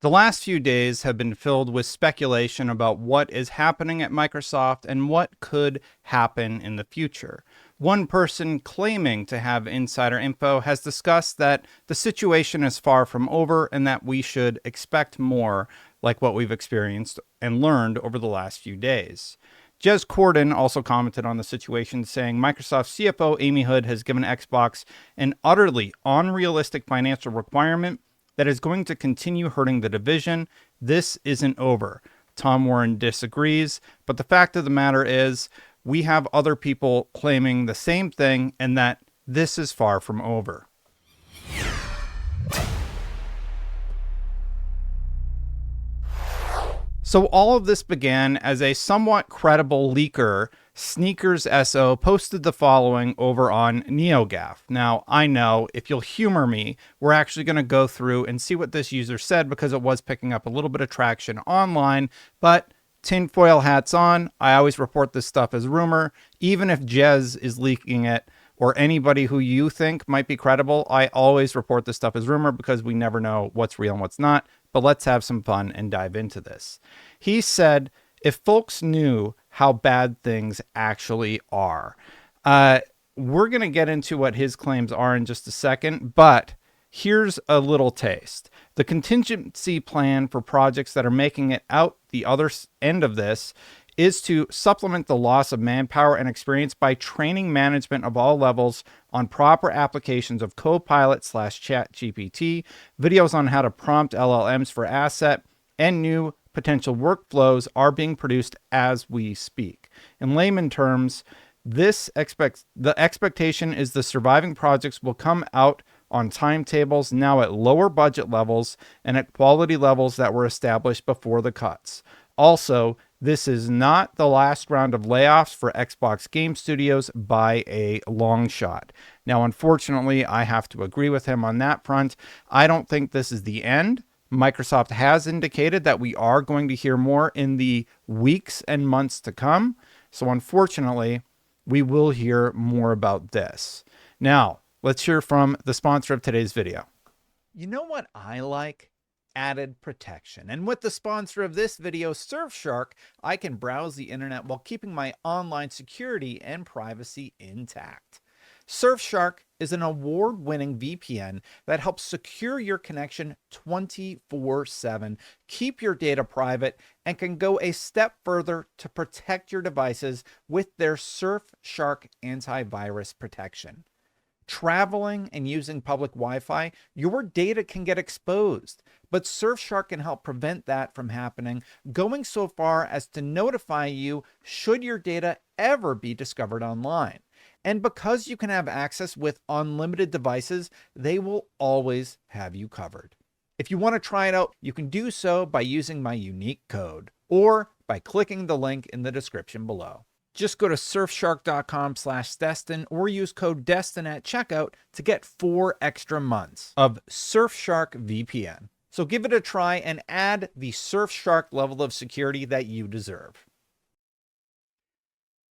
The last few days have been filled with speculation about what is happening at Microsoft and what could happen in the future. One person claiming to have insider info has discussed that the situation is far from over and that we should expect more, like what we've experienced and learned over the last few days. Jez Corden also commented on the situation, saying Microsoft CFO Amy Hood has given Xbox an utterly unrealistic financial requirement that is going to continue hurting the division. This isn't over. Tom Warren disagrees, but the fact of the matter is we have other people claiming the same thing and that this is far from over. So all of this began as a somewhat credible leaker, Sneakers SO, posted the following over on NeoGAF. Now, I know, if you'll humor me, we're actually going to go through and see what this user said because it was picking up a little bit of traction online, but tinfoil hats on, I always report this stuff as rumor. Even if Jez is leaking it or anybody who you think might be credible, I always report this stuff as rumor because we never know what's real and what's not. But let's have some fun and dive into this. He said, if folks knew how bad things actually are, we're going to get into what his claims are in just a second, but here's a little taste. The contingency plan for projects that are making it out the other end of this is to supplement the loss of manpower and experience by training management of all levels on proper applications of Copilot/ChatGPT, videos on how to prompt LLMs for asset, and new potential workflows are being produced as we speak. In layman terms, the expectation is the surviving projects will come out on timetables now at lower budget levels and at quality levels that were established before the cuts. Also, this is not the last round of layoffs for Xbox game studios by a long shot. Now, unfortunately, I have to agree with him on that front. I don't think this is the end. Microsoft has indicated that we are going to hear more in the weeks and months to come. So unfortunately, we will hear more about this. Now, let's hear from the sponsor of today's video. You know what I like? Added protection. And with the sponsor of this video, Surfshark, I can browse the internet while keeping my online security and privacy intact. Surfshark is an award-winning VPN that helps secure your connection 24/7, keep your data private, and can go a step further to protect your devices with their Surfshark antivirus protection. Traveling and using public Wi-Fi, your data can get exposed, but Surfshark can help prevent that from happening, going so far as to notify you should your data ever be discovered online. And because you can have access with unlimited devices, they will always have you covered. If you want to try it out, you can do so by using my unique code or by clicking the link in the description below. Just go to surfshark.com/Destin or use code Destin at checkout to get 4 extra months of Surfshark VPN. So give it a try and add the Surfshark level of security that you deserve.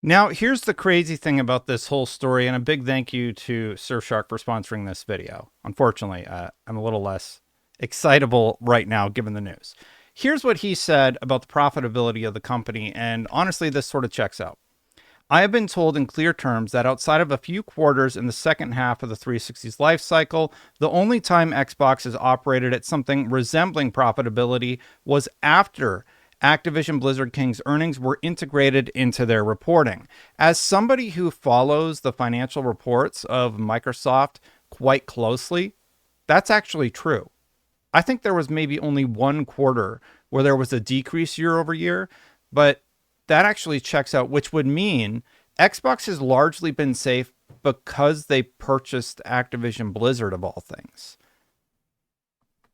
Now, here's the crazy thing about this whole story, and a big thank you to Surfshark for sponsoring this video. Unfortunately, I'm a little less excitable right now given the news. Here's what he said about the profitability of the company, and honestly, this sort of checks out. I have been told in clear terms that outside of a few quarters in the second half of the 360's life cycle, the only time Xbox has operated at something resembling profitability was after Activision Blizzard King's earnings were integrated into their reporting. As somebody who follows the financial reports of Microsoft quite closely, that's actually true. I think there was maybe only one quarter where there was a decrease year over year, but that actually checks out, which would mean Xbox has largely been safe because they purchased Activision Blizzard of all things.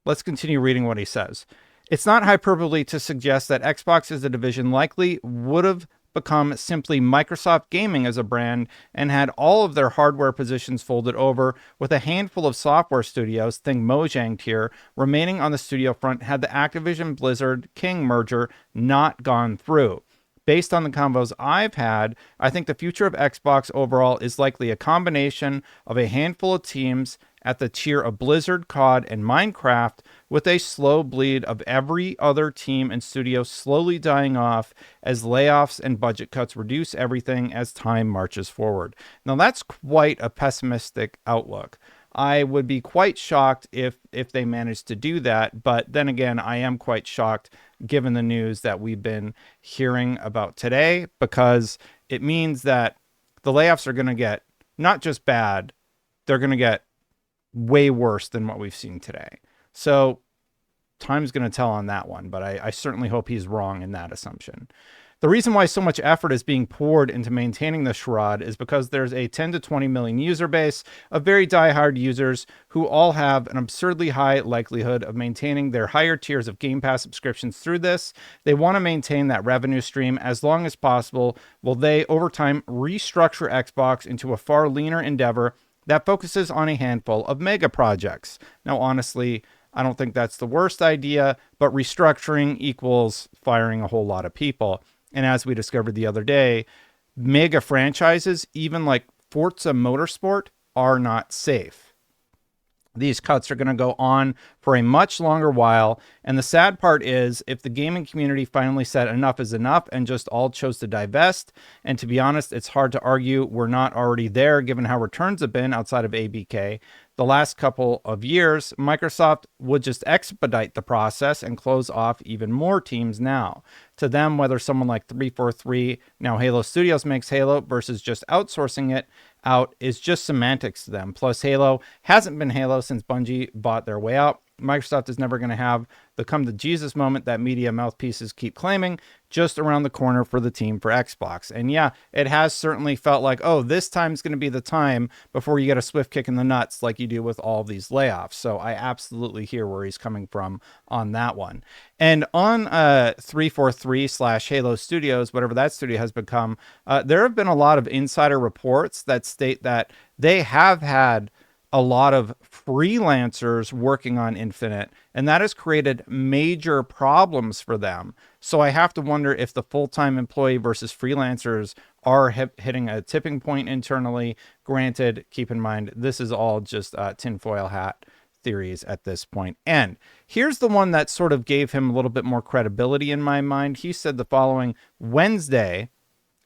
Let's continue reading what he says. It's not hyperbole to suggest that Xbox as a division likely would have become simply Microsoft Gaming as a brand and had all of their hardware positions folded over, with a handful of software studios, think Mojang tier, remaining on the studio front had the Activision Blizzard King merger not gone through. Based on the convos I've had, I think the future of Xbox overall is likely a combination of a handful of teams at the tier of Blizzard, COD, and Minecraft, with a slow bleed of every other team and studio slowly dying off as layoffs and budget cuts reduce everything as time marches forward. Now, that's quite a pessimistic outlook. I would be quite shocked if they managed to do that. But then again, I am quite shocked given the news that we've been hearing about today, because it means that the layoffs are going to get not just bad, they're going to get way worse than what we've seen today. So time's going to tell on that one, but I certainly hope he's wrong in that assumption. The reason why so much effort is being poured into maintaining the charade is because there's a 10 to 20 million user base of very diehard users who all have an absurdly high likelihood of maintaining their higher tiers of Game Pass subscriptions through this. They want to maintain that revenue stream as long as possible, while they, over time, restructure Xbox into a far leaner endeavor that focuses on a handful of mega projects. Now, honestly, I don't think that's the worst idea, but restructuring equals firing a whole lot of people. And as we discovered the other day, mega franchises, even like Forza Motorsport, are not safe. These cuts are going to go on for a much longer while. And the sad part is, if the gaming community finally said enough is enough and just all chose to divest, and to be honest, it's hard to argue we're not already there given how returns have been outside of ABK the last couple of years, Microsoft would just expedite the process and close off even more teams now. To them, whether someone like 343, now Halo Studios, makes Halo versus just outsourcing it out is just semantics to them. Plus, Halo hasn't been Halo since Bungie bought their way out. Microsoft is never going to have the come to Jesus moment that media mouthpieces keep claiming, just around the corner for the team for Xbox. And yeah, it has certainly felt like, oh, this time's going to be the time before you get a swift kick in the nuts like you do with all these layoffs. So I absolutely hear where he's coming from on that one. And on 343/Halo Studios, whatever that studio has become, there have been a lot of insider reports that state that they have had a lot of freelancers working on Infinite, and that has created major problems for them. So I have to wonder if the full-time employee versus freelancers are hitting a tipping point internally. Granted, keep in mind, this is all just tinfoil hat theories at this point. And here's the one that sort of gave him a little bit more credibility in my mind. He said the following: Wednesday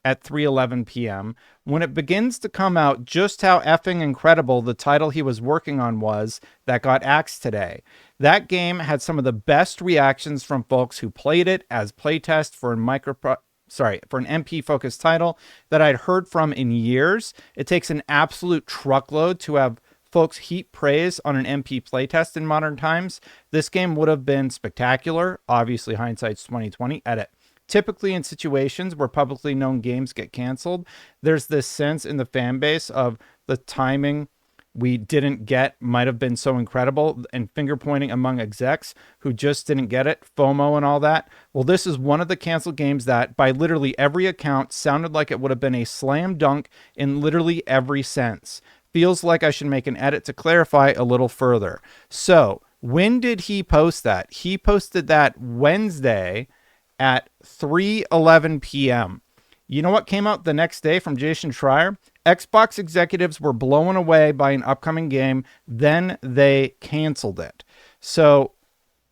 at 3:11 p.m., when it begins to come out just how effing incredible the title he was working on was that got axed today. That game had some of the best reactions from folks who played it as playtest for an MP-focused title that I'd heard from in years. It takes an absolute truckload to have folks heap praise on an MP playtest in modern times. This game would have been spectacular. Obviously, hindsight's 2020. Edit. Typically, in situations where publicly known games get canceled, there's this sense in the fan base of the timing we didn't get might have been so incredible, and finger pointing among execs who just didn't get it, FOMO and all that. Well, this is one of the canceled games that, by literally every account, sounded like it would have been a slam dunk in literally every sense. Feels like I should make an edit to clarify a little further. So, when did he post that? He posted that Wednesday at 3:11 p.m. You know what came out the next day from Jason Schreier? Xbox executives were blown away by an upcoming game, then they canceled it. So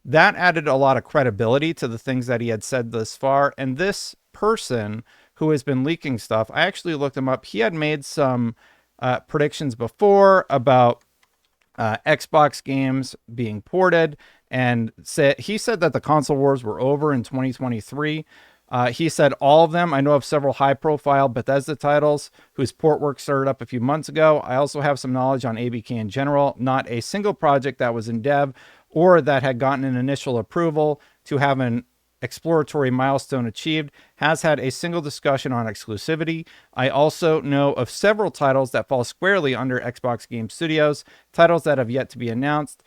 that added a lot of credibility to the things that he had said thus far. And this person who has been leaking stuff, I actually looked him up. He had made some predictions before about Xbox games being ported, and he said that the console wars were over in 2023. He said all of them. I know of several high-profile Bethesda titles whose port work started up a few months ago. I also have some knowledge on ABK in general. Not a single project that was in dev or that had gotten an initial approval to have an exploratory milestone achieved has had a single discussion on exclusivity. I also know of several titles that fall squarely under Xbox Game Studios, titles that have yet to be announced,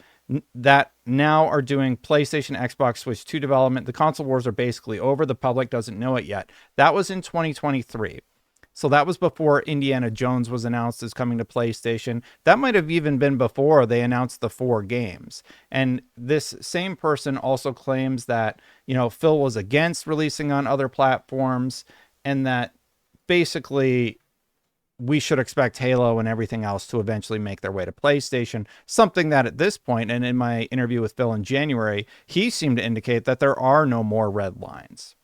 that now are doing PlayStation, Xbox, Switch 2 development. The console wars are basically over. The public doesn't know it yet. That was in 2023. So that was before Indiana Jones was announced as coming to PlayStation. That might have even been before they announced the 4 games. And this same person also claims that, Phil was against releasing on other platforms, and that basically we should expect Halo and everything else to eventually make their way to PlayStation, something that at this point, and in my interview with Phil in January, he seemed to indicate that there are no more red lines.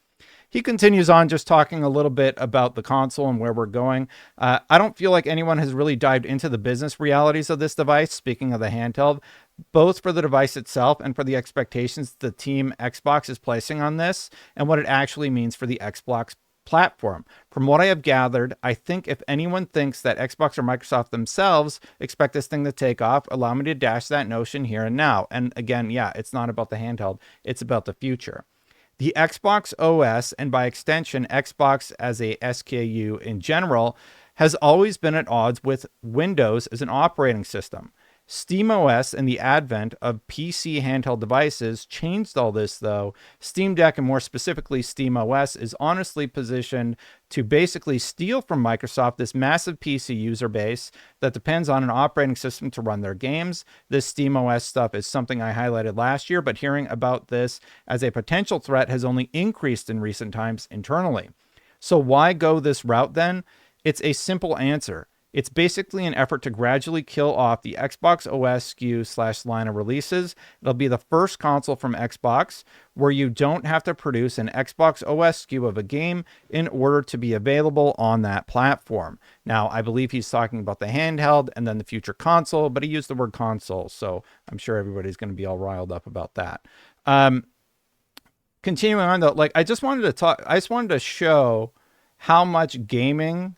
He continues on just talking a little bit about the console and where we're going. I don't feel like anyone has really dived into the business realities of this device, speaking of the handheld, both for the device itself and for the expectations the team Xbox is placing on this and what it actually means for the Xbox platform. From what I have gathered, I think if anyone thinks that Xbox or Microsoft themselves expect this thing to take off, allow me to dash that notion here and now. And again, yeah, it's not about the handheld, it's about the future. The Xbox OS, and by extension, Xbox as a SKU in general, has always been at odds with Windows as an operating system. SteamOS and the advent of PC handheld devices changed all this, though. Steam Deck, and more specifically SteamOS, is honestly positioned to basically steal from Microsoft this massive PC user base that depends on an operating system to run their games. This SteamOS stuff is something I highlighted last year, but hearing about this as a potential threat has only increased in recent times internally. So why go this route then? It's a simple answer. It's basically an effort to gradually kill off the Xbox OS SKU / line of releases. It'll be the first console from Xbox where you don't have to produce an Xbox OS SKU of a game in order to be available on that platform. Now, I believe he's talking about the handheld and then the future console, but he used the word console, so I'm sure everybody's going to be all riled up about that. Continuing on though, I just wanted to show how much gaming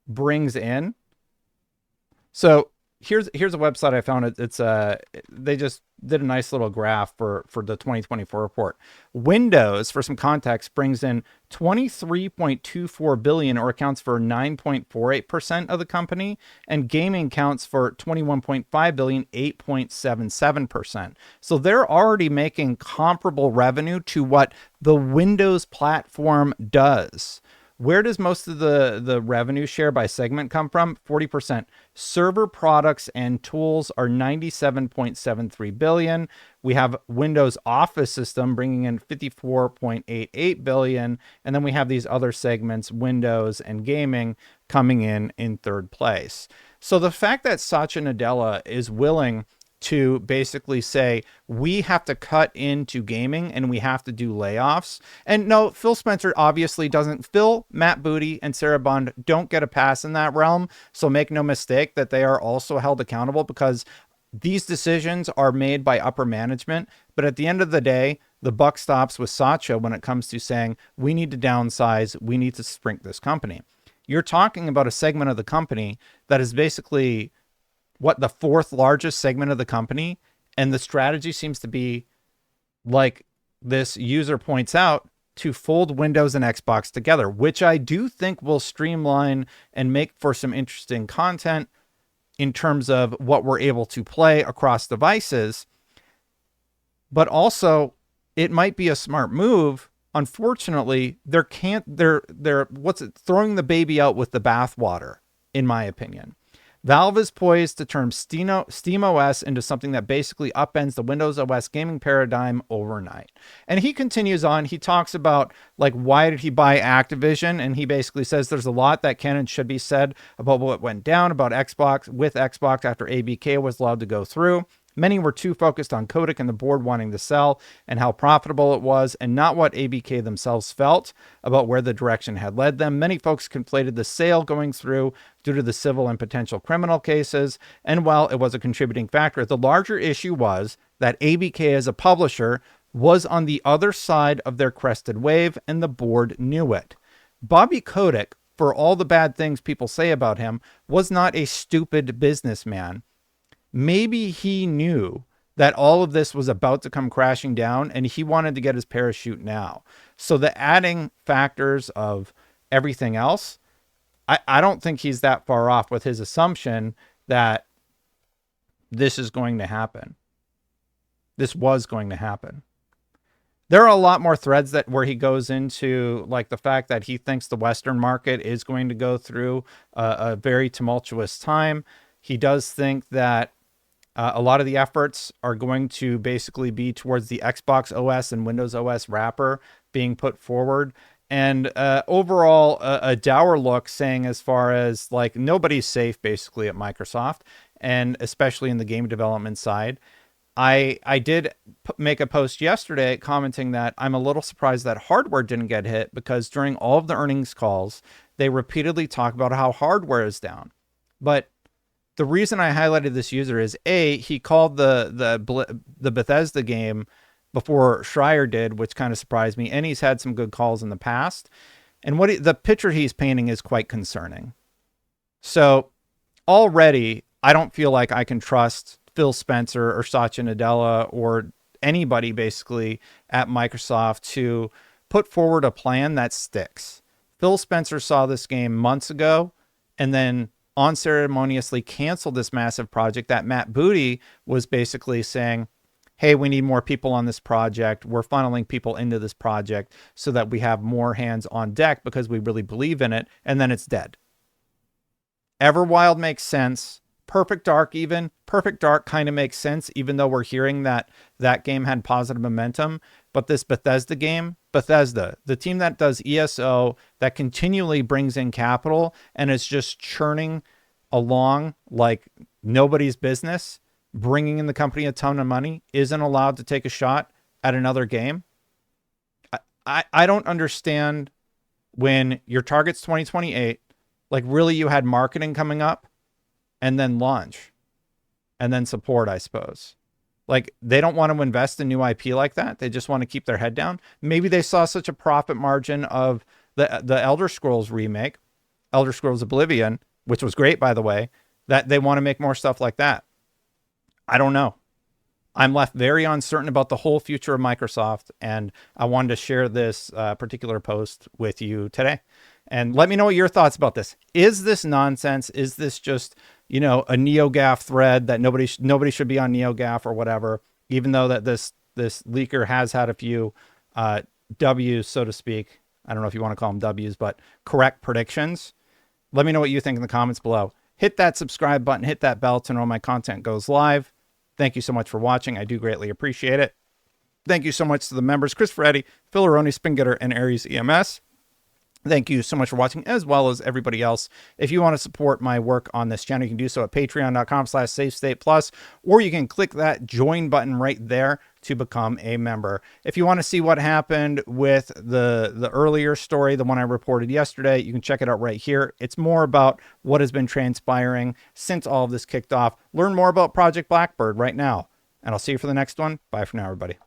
brings in. So here's a website I found. It's they just did a nice little graph for the 2024 report. Windows, for some context, brings in 23.24 billion, or accounts for 9.48% of the company, and gaming counts for 21.5 billion, 8.77%. So they're already making comparable revenue to what the Windows platform does. Where does most of the revenue share by segment come from? 40%. Server products and tools are 97.73 billion. We have Windows Office System bringing in 54.88 billion. And then we have these other segments, Windows and gaming, coming in third place. So the fact that Satya Nadella is willing to basically say we have to cut into gaming and we have to do layoffs. And no, Phil Spencer obviously doesn't. Phil, Matt Booty, and Sarah Bond don't get a pass in that realm. So make no mistake that they are also held accountable, because these decisions are made by upper management. But at the end of the day, the buck stops with Satya when it comes to saying we need to downsize, we need to shrink this company. You're talking about a segment of the company that is basically the fourth largest segment of the company. And the strategy seems to be, like this user points out, to fold Windows and Xbox together, which I do think will streamline and make for some interesting content in terms of what we're able to play across devices. But also, it might be a smart move. Unfortunately, they're throwing the baby out with the bathwater, in my opinion. Valve is poised to turn SteamOS into something that basically upends the Windows OS gaming paradigm overnight. And he continues on. He talks about, why did he buy Activision? And he basically says there's a lot that can and should be said about what went down about Xbox after ABK was allowed to go through. Many were too focused on Kotick and the board wanting to sell and how profitable it was, and not what ABK themselves felt about where the direction had led them. Many folks conflated the sale going through due to the civil and potential criminal cases, and while it was a contributing factor, the larger issue was that ABK as a publisher was on the other side of their crested wave, and the board knew it. Bobby Kotick, for all the bad things people say about him, was not a stupid businessman. Maybe he knew that all of this was about to come crashing down and he wanted to get his parachute now. So the adding factors of everything else, I don't think he's that far off with his assumption that this is going to happen. This was going to happen. There are a lot more threads where he goes into, the fact that he thinks the Western market is going to go through a very tumultuous time. He does think that a lot of the efforts are going to basically be towards the Xbox OS and Windows OS wrapper being put forward. And overall, a dour look, saying as far as like nobody's safe basically at Microsoft, and especially in the game development side. I did make a post yesterday commenting that I'm a little surprised that hardware didn't get hit, because during all of the earnings calls, they repeatedly talk about how hardware is down. But the reason I highlighted this user is he called the Bethesda game before Schreier did, which kind of surprised me, and he's had some good calls in the past. And the picture he's painting is quite concerning. So already, I don't feel like I can trust Phil Spencer or Satya Nadella or anybody basically at Microsoft to put forward a plan that sticks. Phil Spencer saw this game months ago and then unceremoniously canceled this massive project that Matt Booty was basically saying, hey, we need more people on this project. We're funneling people into this project so that we have more hands on deck because we really believe in it. And then it's dead. Everwild makes sense. Perfect Dark kind of makes sense, even though we're hearing that that game had positive momentum. But this Bethesda game, Bethesda, the team that does ESO, that continually brings in capital and is just churning along like nobody's business, bringing in the company a ton of money, isn't allowed to take a shot at another game. I don't understand when your target's 2028, like really you had marketing coming up, and then launch, and then support, I suppose. Like, they don't want to invest in new IP like that. They just want to keep their head down. Maybe they saw such a profit margin of the Elder Scrolls remake, Elder Scrolls Oblivion, which was great, by the way, that they want to make more stuff like that. I don't know. I'm left very uncertain about the whole future of Microsoft, and I wanted to share this particular post with you today. And let me know your thoughts about this. Is this nonsense? Is this just, a NeoGAF thread that nobody should be on NeoGAF or whatever, even though that this leaker has had a few W's, so to speak. I don't know if you want to call them W's, but correct predictions. Let me know what you think in the comments below. Hit that subscribe button, hit that bell to know when my content goes live. Thank you so much for watching. I do greatly appreciate it. Thank you so much to the members, Chris Ferretti, Phil Aroni, Spingetter, and Aries EMS. Thank you so much for watching, as well as everybody else. If you want to support my work on this channel, you can do so at patreon.com/SafeStatePlus, or you can click that join button right there to become a member. If you want to see what happened with the earlier story, the one I reported yesterday, you can check it out right here. It's more about what has been transpiring since all of this kicked off. Learn more about Project Blackbird right now, and I'll see you for the next one. Bye for now, everybody.